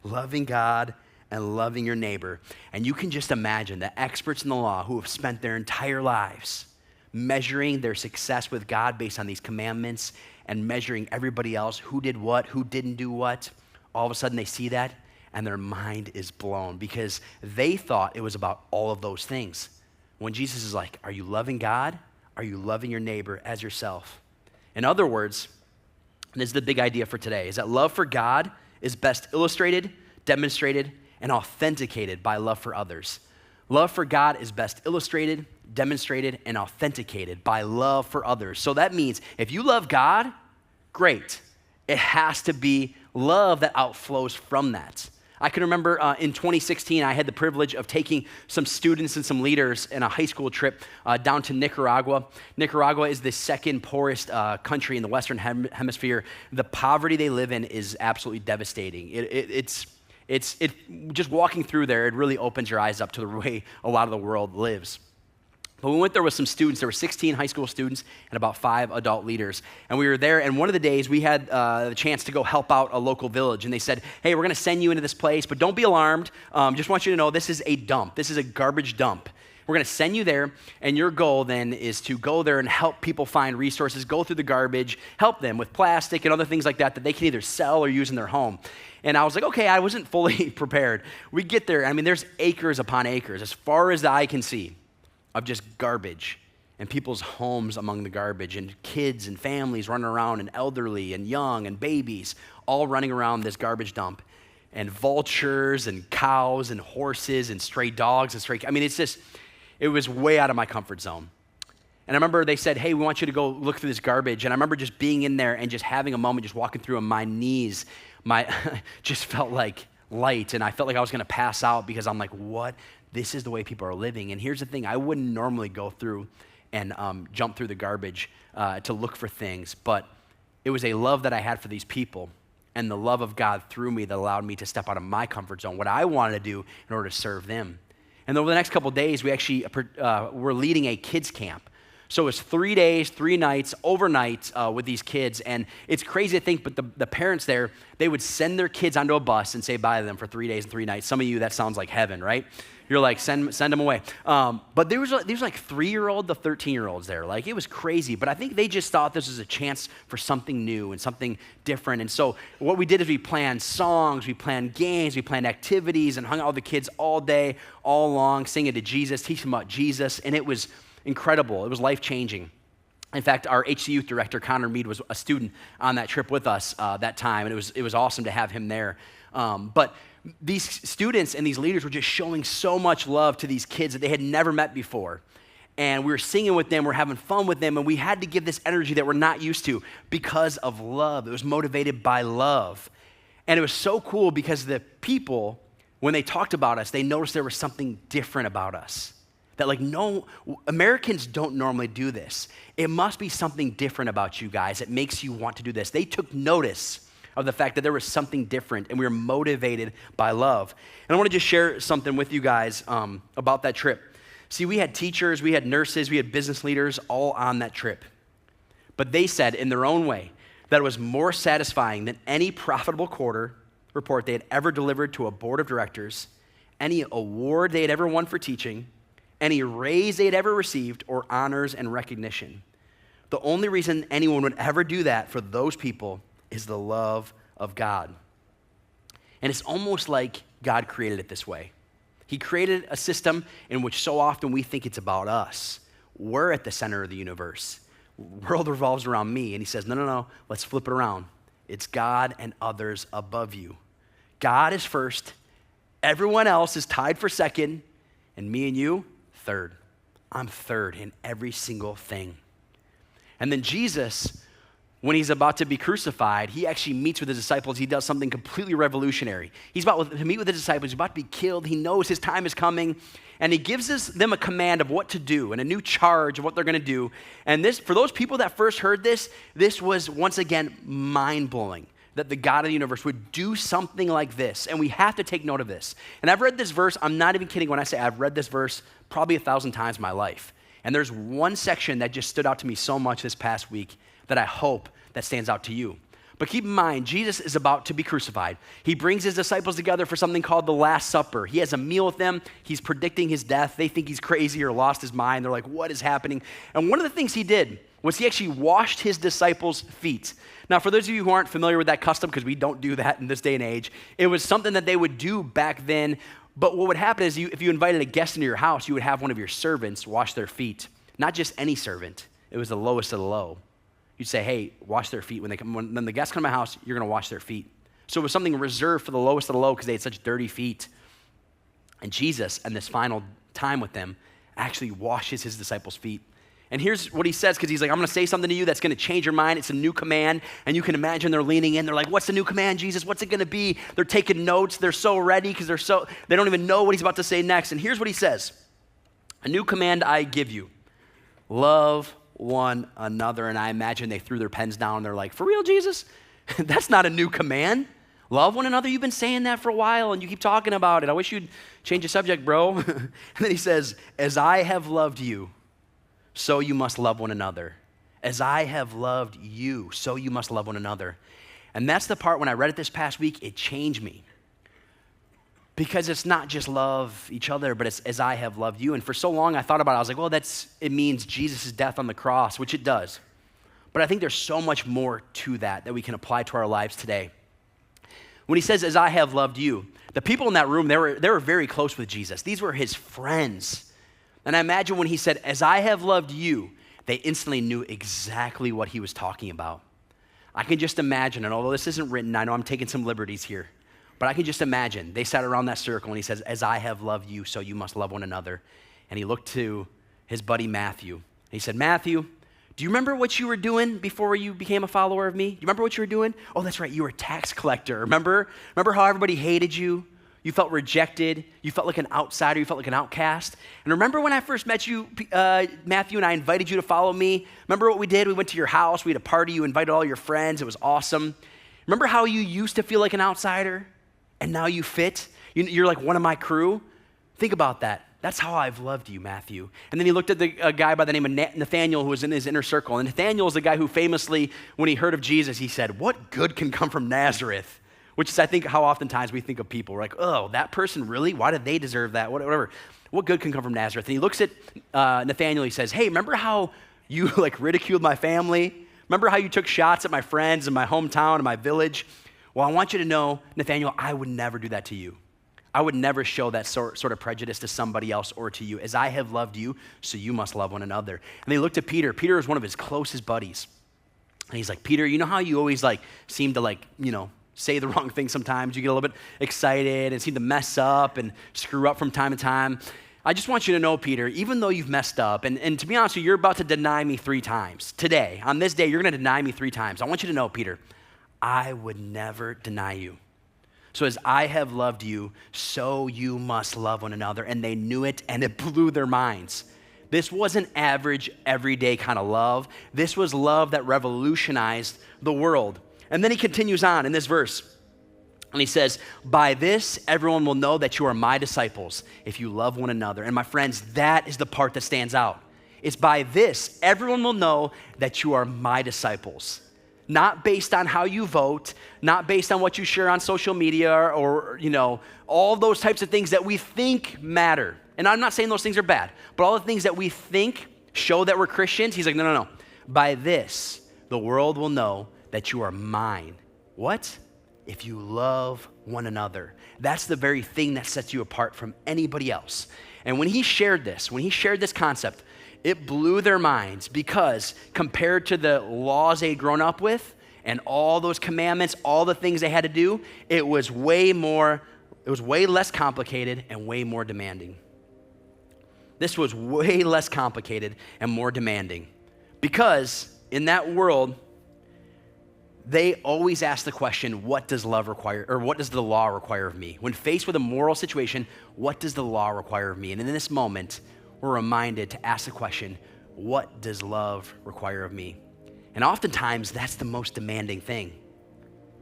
loving God and loving your neighbor. And you can just imagine the experts in the law who have spent their entire lives measuring their success with God based on these commandments and measuring everybody else who did what, who didn't do what. All of a sudden they see that and their mind is blown because they thought it was about all of those things. When Jesus is like, are you loving God? Are you loving your neighbor as yourself? In other words, and this is the big idea for today, is that love for God is best illustrated, demonstrated, and authenticated by love for others. Love for God is best illustrated, demonstrated, and authenticated by love for others. So that means if you love God, great. It has to be love that outflows from that. I can remember in 2016, I had the privilege of taking some students and some leaders in a high school trip down to Nicaragua. Nicaragua is the second poorest country in the Western Hemisphere. The poverty they live in is absolutely devastating. It's just walking through there, it really opens your eyes up to the way a lot of the world lives. But we went there with some students. There were 16 high school students and about 5 adult leaders. And we were there, and one of the days we had the chance to go help out a local village. And they said, hey, we're going to send you into this place, but don't be alarmed. Just want you to know this is a dump. This is a garbage dump. We're going to send you there, and your goal then is to go there and help people find resources, go through the garbage, help them with plastic and other things like that they can either sell or use in their home. And I was like, okay, I wasn't fully prepared. We get there, I mean, there's acres upon acres, as far as the eye can see, of just garbage and people's homes among the garbage and kids and families running around and elderly and young and babies all running around this garbage dump and vultures and cows and horses and stray dogs and I mean, it was way out of my comfort zone. And I remember they said, hey, we want you to go look through this garbage. And I remember just being in there and just having a moment, just walking through and my knees, just felt like light. And I felt like I was going to pass out because I'm like, what? This is the way people are living. And here's the thing, I wouldn't normally go through and jump through the garbage to look for things, but it was a love that I had for these people and the love of God through me that allowed me to step out of my comfort zone, what I wanted to do in order to serve them. And over the next couple of days, we actually were leading a kids camp. So it was 3 days, 3 nights, overnight with these kids. And it's crazy to think, but the parents there, they would send their kids onto a bus and say bye to them for 3 days and 3 nights. Some of you, that sounds like heaven, right? You're like, send them away. But there was like 3-year-old to 13-year-olds there. Like, it was crazy. But I think they just thought this was a chance for something new and something different. And so what we did is we planned songs, we planned games, we planned activities, and hung out with the kids all day, all long, singing to Jesus, teaching about Jesus. And it was incredible. It was life-changing. In fact, our HC Youth Director, Connor Mead, was a student on that trip with us that time, and it was awesome to have him there. But these students and these leaders were just showing so much love to these kids that they had never met before. And we were singing with them, we're having fun with them, and we had to give this energy that we're not used to because of love. It was motivated by love. And it was so cool because the people, when they talked about us, they noticed there was something different about us. That no, Americans don't normally do this. It must be something different about you guys that makes you want to do this. They took notice of the fact that there was something different and we were motivated by love. And I want to just share something with you guys about that trip. See, we had teachers, we had nurses, we had business leaders all on that trip. But they said in their own way that it was more satisfying than any profitable quarter report they had ever delivered to a board of directors, any award they had ever won for teaching, any raise they had ever received, or honors and recognition. The only reason anyone would ever do that for those people is the love of God. And it's almost like God created it this way. He created a system in which so often we think it's about us. We're at the center of the universe. The world revolves around me. And he says, no, let's flip it around. It's God and others above you. God is first. Everyone else is tied for second. And me and you, third. I'm third in every single thing. And then Jesus when he's about to be crucified, he actually meets with his disciples. He does something completely revolutionary. He's about to meet with his disciples. He's about to be killed. He knows his time is coming. And he gives them a command of what to do and a new charge of what they're going to do. And this, for those people that first heard this was once again mind-blowing that the God of the universe would do something like this. And we have to take note of this. And I've read this verse. I'm not even kidding when I say I've read this verse probably 1,000 times in my life. And there's one section that just stood out to me so much this past week that I hope that stands out to you. But keep in mind, Jesus is about to be crucified. He brings his disciples together for something called the Last Supper. He has a meal with them. He's predicting his death. They think he's crazy or lost his mind. They're like, what is happening? And one of the things he did was he actually washed his disciples' feet. Now, for those of you who aren't familiar with that custom, because we don't do that in this day and age, it was something that they would do back then. But what would happen is if you invited a guest into your house, you would have one of your servants wash their feet. Not just any servant. It was the lowest of the low. You'd say, hey, wash their feet. When the guests come to my house, you're going to wash their feet. So it was something reserved for the lowest of the low because they had such dirty feet. And Jesus, in this final time with them, actually washes his disciples' feet. And here's what he says, because he's like, I'm going to say something to you that's going to change your mind. It's a new command. And you can imagine they're leaning in. They're like, what's the new command, Jesus? What's it going to be? They're taking notes. They're so ready because they don't even know what he's about to say next. And here's what he says. A new command I give you. Love one another. And I imagine they threw their pens down and they're like, for real, Jesus? That's not a new command. Love one another. You've been saying that for a while and you keep talking about it. I wish you'd change the subject, bro. And then he says, as I have loved you, so you must love one another. As I have loved you, so you must love one another. And that's the part when I read it this past week, it changed me. Because it's not just love each other, but it's as I have loved you. And for so long I thought about it, I was like, well, it means Jesus' death on the cross, which it does. But I think there's so much more to that we can apply to our lives today. When he says, as I have loved you, the people in that room, they were very close with Jesus. These were his friends. And I imagine when he said, as I have loved you, they instantly knew exactly what he was talking about. I can just imagine, and although this isn't written, I know I'm taking some liberties here, but I can just imagine they sat around that circle and he says, as I have loved you, so you must love one another. And he looked to his buddy Matthew. And he said, Matthew, do you remember what you were doing before you became a follower of me? Do you remember what you were doing? Oh, that's right, you were a tax collector. Remember how everybody hated you? You felt rejected. You felt like an outsider. You felt like an outcast. And remember when I first met you, Matthew, and I invited you to follow me? Remember what we did? We went to your house. We had a party. You invited all your friends. It was awesome. Remember how you used to feel like an outsider? And now you fit? You're like one of my crew? Think about that. That's how I've loved you, Matthew. And then he looked at a guy by the name of Nathaniel who was in his inner circle. And Nathaniel is the guy who famously, when he heard of Jesus, he said, what good can come from Nazareth? Which is, I think, how oftentimes we think of people. We're like, oh, that person really? Why did they deserve that? Whatever. What good can come from Nazareth? And he looks at Nathaniel. He says, hey, remember how you ridiculed my family? Remember how you took shots at my friends in my hometown and my village? Well, I want you to know, Nathaniel, I would never do that to you. I would never show that sort of prejudice to somebody else or to you. As I have loved you, so you must love one another. And they looked at Peter. Peter is one of his closest buddies. And he's like, Peter, you know how you always seem to say the wrong thing sometimes? You get a little bit excited and seem to mess up and screw up from time to time. I just want you to know, Peter, even though you've messed up, and to be honest with you, you're about to deny me 3 times. Today, on this day, you're going to deny me 3 times. I want you to know, Peter, I would never deny you. So as I have loved you, so you must love one another. And they knew it, and it blew their minds. This wasn't average, everyday kind of love. This was love that revolutionized the world. And then he continues on in this verse. And he says, by this, everyone will know that you are my disciples if you love one another. And my friends, that is the part that stands out. It's by this, everyone will know that you are my disciples. Not based on how you vote, not based on what you share on social media or all those types of things that we think matter. And I'm not saying those things are bad, but all the things that we think show that we're Christians, he's like, no. By this, the world will know that you are mine. What? If you love one another. That's the very thing that sets you apart from anybody else. And when he shared this concept, it blew their minds because compared to the laws they'd grown up with and all those commandments, all the things they had to do, it was way less complicated and way more demanding. This was way less complicated and more demanding because in that world, they always ask the question, what does love require, or what does the law require of me? When faced with a moral situation, what does the law require of me? And in this moment, we're reminded to ask the question, what does love require of me? And oftentimes, that's the most demanding thing.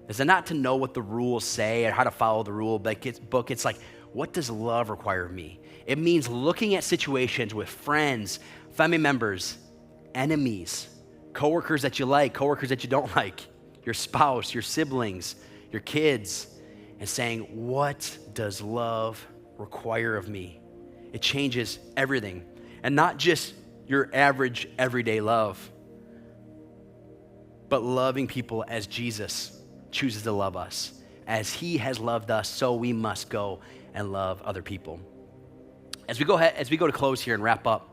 Is it not to know what the rules say or how to follow the rule book? It's like, what does love require of me? It means looking at situations with friends, family members, enemies, coworkers that you like, coworkers that you don't like, your spouse, your siblings, your kids, and saying, what does love require of me? It changes everything. And not just your average everyday love, but loving people as Jesus chooses to love us. As he has loved us, so we must go and love other people. As we go to close here and wrap up,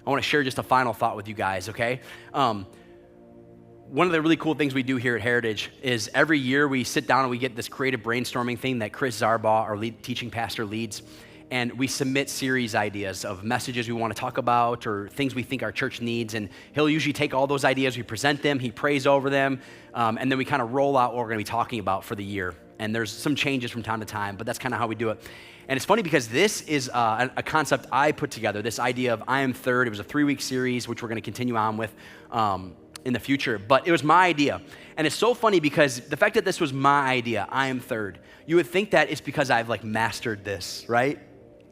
I want to share just a final thought with you guys, okay? One of the really cool things we do here at Heritage is every year we sit down and we get this creative brainstorming thing that Chris Zarbaugh, our teaching pastor, leads. And we submit series ideas of messages we want to talk about or things we think our church needs. And he'll usually take all those ideas, we present them, he prays over them, and then we kind of roll out what we're going to be talking about for the year. And there's some changes from time to time, but that's kind of how we do it. And it's funny because this is a concept I put together, this idea of I am third. It was a 3-week series, which we're going to continue on with in the future. But it was my idea. And it's so funny because the fact that this was my idea, I am third, you would think that it's because I've like mastered this, right?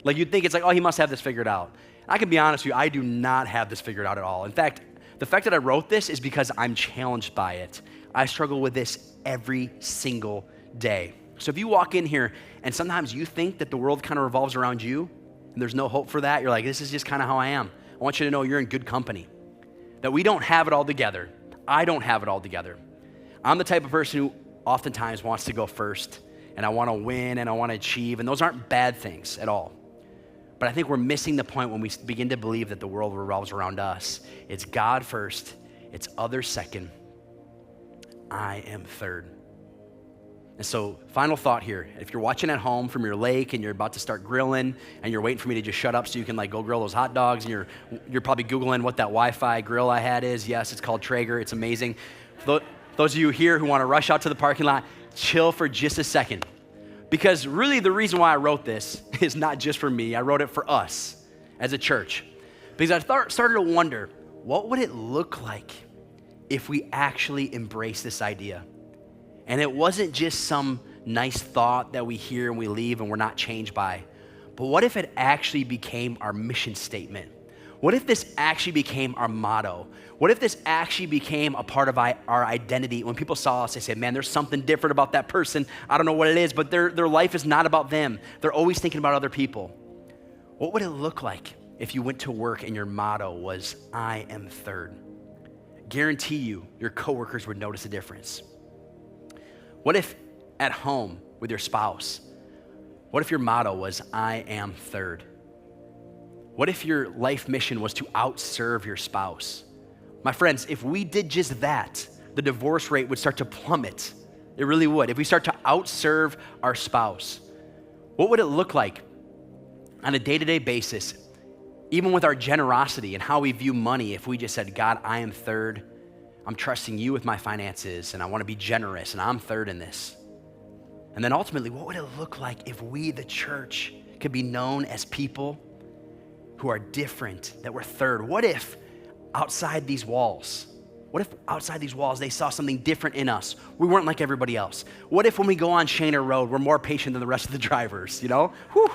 Like you'd think it's like, oh, he must have this figured out. I can be honest with you, I do not have this figured out at all. In fact, the fact that I wrote this is because I'm challenged by it. I struggle with this every single day. So if you walk in here and sometimes you think that the world kind of revolves around you and there's no hope for that, you're like, this is just kind of how I am. I want you to know you're in good company, that we don't have it all together. I don't have it all together. I'm the type of person who oftentimes wants to go first, and I want to win and I want to achieve, and those aren't bad things at all. But I think we're missing the point when we begin to believe that the world revolves around us. It's God first, it's others second, I am third. And so, final thought here. If you're watching at home from your lake and you're about to start grilling and you're waiting for me to just shut up so you can like go grill those hot dogs, and you're probably Googling what that Wi-Fi grill I had is. Yes, it's called Traeger. It's amazing. Those of you here who want to rush out to the parking lot, chill for just a second. Because really the reason why I wrote this is not just for me. I wrote it for us as a church. Because I started to wonder, what would it look like if we actually embrace this idea? And it wasn't just some nice thought that we hear and we leave and we're not changed by. But what if it actually became our mission statement? What if this actually became our motto? What if this actually became a part of our identity? When people saw us, they said, man, there's something different about that person. I don't know what it is, but their life is not about them. They're always thinking about other people. What would it look like if you went to work and your motto was, I am third? Guarantee you, your coworkers would notice a difference. What if at home with your spouse, what if your motto was, I am third? What if your life mission was to outserve your spouse? My friends, if we did just that, the divorce rate would start to plummet. It really would. If we start to outserve our spouse, what would it look like on a day-to-day basis, even with our generosity and how we view money, if we just said, God, I am third. I'm trusting you with my finances, and I want to be generous, and I'm third in this. And then ultimately, what would it look like if we, the church, could be known as people who are different, that we're third? What if outside these walls, they saw something different in us? We weren't like everybody else. What if when we go on Shaner Road, we're more patient than the rest of the drivers, you know? Whew,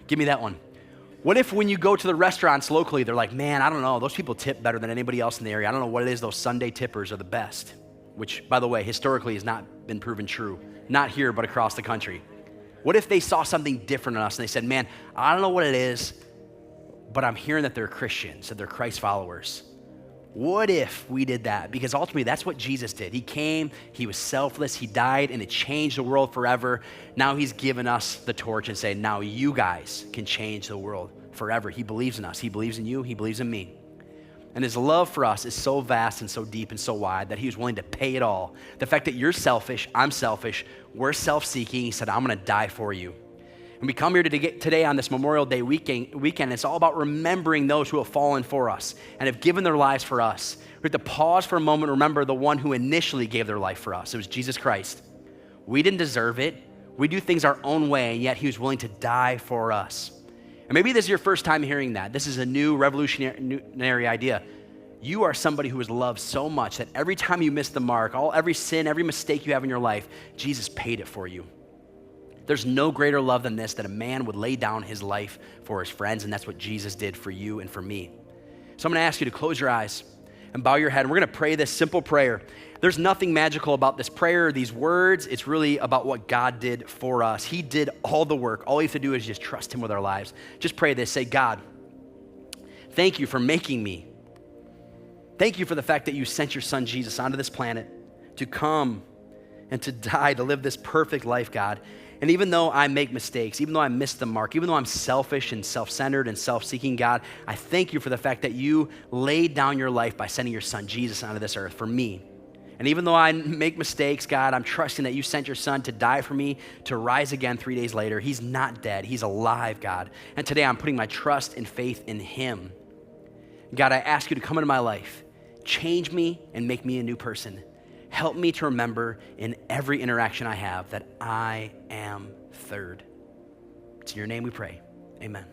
give me that one. What if when you go to the restaurants locally, they're like, man, I don't know, those people tip better than anybody else in the area. I don't know what it is, those Sunday tippers are the best, which, by the way, historically has not been proven true. Not here, but across the country. What if they saw something different in us and they said, man, I don't know what it is, but I'm hearing that they're Christians, that they're Christ followers. What if we did that? Because ultimately, that's what Jesus did. He came, he was selfless, he died, and it changed the world forever. Now he's given us the torch and saying, now you guys can change the world forever. He believes in us. He believes in you. He believes in me. And his love for us is so vast and so deep and so wide that he was willing to pay it all. The fact that you're selfish, I'm selfish, we're self-seeking. He said, I'm going to die for you. And we come here today on this Memorial Day weekend. It's all about remembering those who have fallen for us and have given their lives for us. We have to pause for a moment and remember the one who initially gave their life for us. It was Jesus Christ. We didn't deserve it. We do things our own way, and yet he was willing to die for us. And maybe this is your first time hearing that. This is a new revolutionary idea. You are somebody who is loved so much that every time you miss the mark, every sin, every mistake you have in your life, Jesus paid it for you. There's no greater love than this, that a man would lay down his life for his friends, and that's what Jesus did for you and for me. So I'm going to ask you to close your eyes and bow your head, and we're going to pray this simple prayer. There's nothing magical about this prayer or these words. It's really about what God did for us. He did all the work. All you have to do is just trust him with our lives. Just pray this. Say, God, thank you for making me. Thank you for the fact that you sent your son Jesus onto this planet to come and to die, to live this perfect life, God. And even though I make mistakes, even though I miss the mark, even though I'm selfish and self-centered and self-seeking, God, I thank you for the fact that you laid down your life by sending your son Jesus onto this earth for me. And even though I make mistakes, God, I'm trusting that you sent your son to die for me, to rise again 3 days later. He's not dead. He's alive, God. And today I'm putting my trust and faith in him. God, I ask you to come into my life, change me and make me a new person. Help me to remember in every interaction I have that I am third. It's in your name we pray. Amen.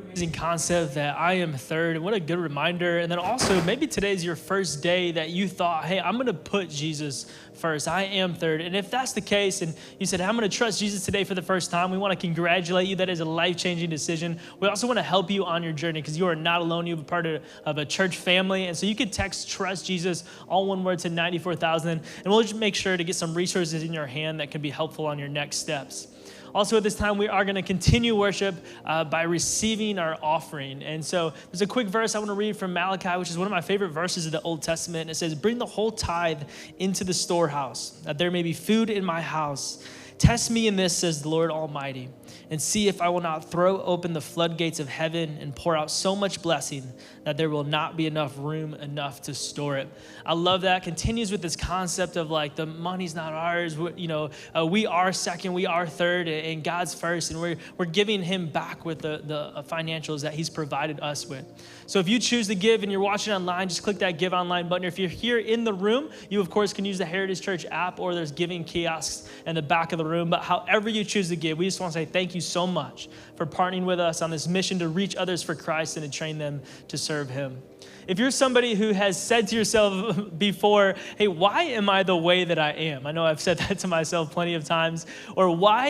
Amazing concept that I am third. What a good reminder. And then also, maybe today's your first day that you thought, hey, I'm going to put Jesus first. I am third. And if that's the case, and you said, I'm going to trust Jesus today for the first time, we want to congratulate you. That is a life-changing decision. We also want to help you on your journey because you are not alone. You're part of a church family. And so you could text Trust Jesus, all one word, to 94,000. And we'll just make sure to get some resources in your hand that can be helpful on your next steps. Also at this time, we are going to continue worship by receiving our offering. And so there's a quick verse I want to read from Malachi, which is one of my favorite verses of the Old Testament. And it says, bring the whole tithe into the storehouse, that there may be food in my house. Test me in this, says the Lord Almighty, and see if I will not throw open the floodgates of heaven and pour out so much blessing that there will not be enough room enough to store it. I love that. Continues with this concept of like the money's not ours. We are second, we are third, and God's first, and we're giving him back with the financials that he's provided us with. So if you choose to give and you're watching online, just click that Give Online button. Or if you're here in the room, you of course can use the Heritage Church app, or there's giving kiosks in the back of the room. But however you choose to give, we just want to say thank you so much for partnering with us on this mission to reach others for Christ and to train them to serve him. If you're somebody who has said to yourself before, hey, why am I the way that I am? I know I've said that to myself plenty of times. Or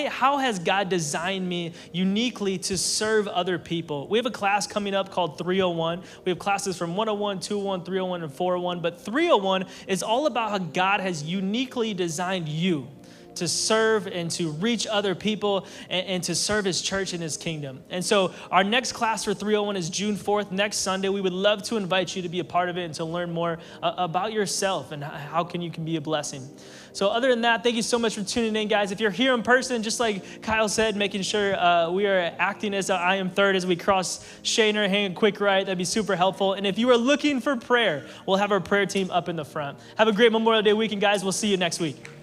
how has God designed me uniquely to serve other people? We have a class coming up called 301. We have classes from 101, 201, 301, and 401. But 301 is all about how God has uniquely designed you to serve and to reach other people and to serve his church and his kingdom. And so our next class for 301 is June 4th, next Sunday. We would love to invite you to be a part of it and to learn more about yourself and how you can be a blessing. So other than that, thank you so much for tuning in, guys. If you're here in person, just like Kyle said, making sure we are acting as I am third as we cross Shaner, hang a quick right, that'd be super helpful. And if you are looking for prayer, we'll have our prayer team up in the front. Have a great Memorial Day weekend, guys. We'll see you next week.